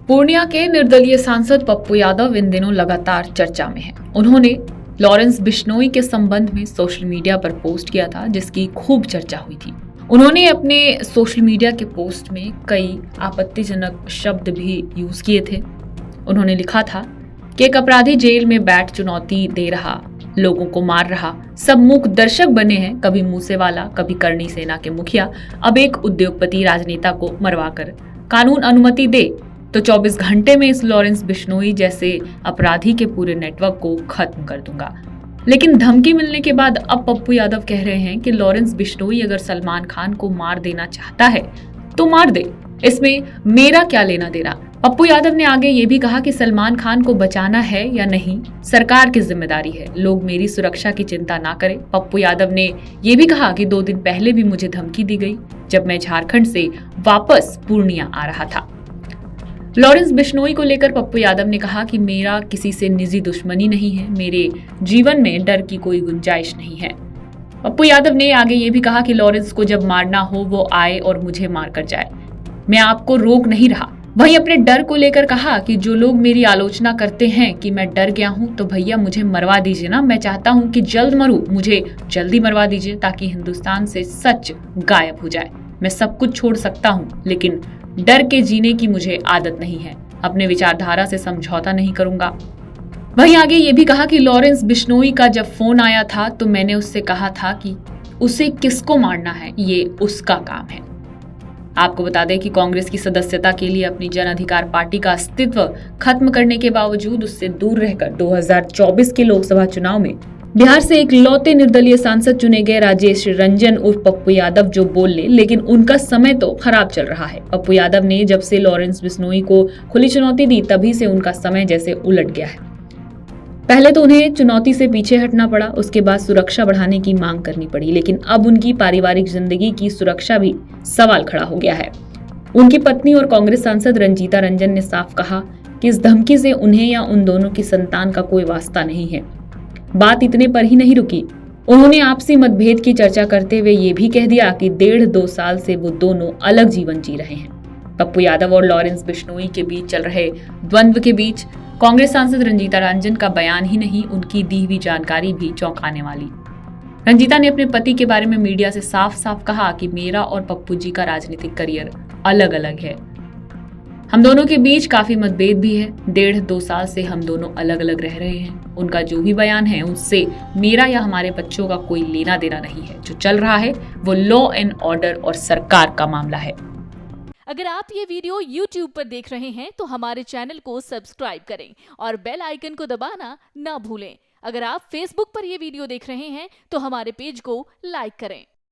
पूर्णिया के निर्दलीय सांसद पप्पू यादव इन दिनों लगातार चर्चा में हैं। उन्होंने लॉरेंस बिश्नोई के संबंध में सोशल मीडिया पर पोस्ट किया था, जिसकी खूब चर्चा हुई थी। उन्होंने अपने सोशल मीडिया के पोस्ट में कई आपत्तिजनक शब्द भी यूज किए थे। उन्होंने लिखा था कि एक अपराधी जेल में बैठ चुनौती दे रहा, लोगों को मार रहा, सब मूक दर्शक बने हैं, कभी मूसेवाला, कभी करणी सेना के मुखिया, अब एक उद्योगपति राजनेता को मरवाकर कानून अनुमति दे तो 24 घंटे में इस लॉरेंस बिश्नोई जैसे अपराधी के पूरे नेटवर्क को खत्म कर दूंगा। लेकिन धमकी मिलने के बाद अब पप्पू यादव कह रहे हैं कि लॉरेंस बिश्नोई अगर सलमान खान को मार देना चाहता है तो मार दे, इसमें मेरा क्या लेना देना। पप्पू यादव ने आगे ये भी कहा कि सलमान खान को बचाना है या नहीं सरकार की जिम्मेदारी है, लोग मेरी सुरक्षा की चिंता ना करें। पप्पू यादव ने ये भी कहा कि 2 दिन पहले भी मुझे धमकी दी गई जब मैं झारखंड से वापस पूर्णिया आ रहा था। लॉरेंस बिश्नोई को लेकर पप्पू यादव ने कहा कि मेरा किसी से निजी दुश्मनी नहीं है, मेरे जीवन में डर की कोई गुंजाइश नहीं है। पप्पू यादव ने आगे ये भी कहा कि लॉरेंस को जब मारना हो वो आए और मुझे मार कर जाए, मैं आपको रोक नहीं रहा। वहीं अपने डर को लेकर कहा कि जो लोग मेरी आलोचना करते हैं कि मैं डर गया हूं तो भैया मुझे मरवा दीजिए ना, मैं चाहता हूं कि जल्द मरूं, मुझे जल्दी मरवा दीजिए ताकि हिंदुस्तान से सच गायब हो जाए। मैं सब कुछ छोड़ सकता हूं लेकिन डर के जीने की मुझे आदत नहीं है, अपने विचारधारा से समझौता नहीं करूंगा। वहीं आगे ये भी कहा कि लॉरेंस बिश्नोई का जब फोन आया था तो मैंने उससे कहा था कि उसे किसको मारना है ये उसका काम है। आपको बता दें कि कांग्रेस की सदस्यता के लिए अपनी जन अधिकार पार्टी का अस्तित्व खत्म करने के बावजूद उससे दूर रहकर 2024 के लोकसभा चुनाव में बिहार से एक लौते निर्दलीय सांसद चुने गए राजेश रंजन उर्फ पप्पू यादव जो बोल ले, लेकिन उनका समय तो खराब चल रहा है। पप्पू यादव ने जब से लॉरेंस बिश्नोई को खुली चुनौती दी तभी से उनका समय जैसे उलट गया है। पहले तो उन्हें चुनौती से पीछे हटना पड़ा, उसके बाद सुरक्षा बढ़ाने की मांग करनी पड़ी, लेकिन अब उनकी पारिवारिक जिंदगी की सुरक्षा भी सवाल खड़ा हो गया है। उनकी पत्नी और कांग्रेस सांसद रंजीता रंजन ने साफ कहा कि इस धमकी से उन्हें या उन दोनों की संतान का कोई वास्ता नहीं है। बात इतने पर ही नहीं रुकी, उन्होंने आपसी मतभेद की चर्चा करते हुए ये भी कह दिया कि 1.5-2 साल से वो दोनों अलग जीवन जी रहे हैं। पप्पू यादव और लॉरेंस बिश्नोई के बीच चल रहे द्वंद्व के बीच कांग्रेस सांसद रंजीता रंजन का बयान ही नहीं, उनकी दी हुई जानकारी भी चौंकाने वाली। रंजीता ने अपने पति के बारे में मीडिया से साफ साफ कहा कि मेरा और पप्पू जी का राजनीतिक करियर अलग अलग है, हम दोनों के बीच काफी मतभेद भी है, 1.5-2 साल से हम दोनों अलग अलग रह रहे हैं। उनका जो भी बयान है उससे मेरा या हमारे बच्चों का कोई लेना देना नहीं है, जो चल रहा है वो लॉ एंड ऑर्डर और सरकार का मामला है। अगर आप ये वीडियो YouTube पर देख रहे हैं तो हमारे चैनल को सब्सक्राइब करें और बेल आइकन को दबाना ना भूलें। अगर आप Facebook पर ये वीडियो देख रहे हैं तो हमारे पेज को लाइक करें।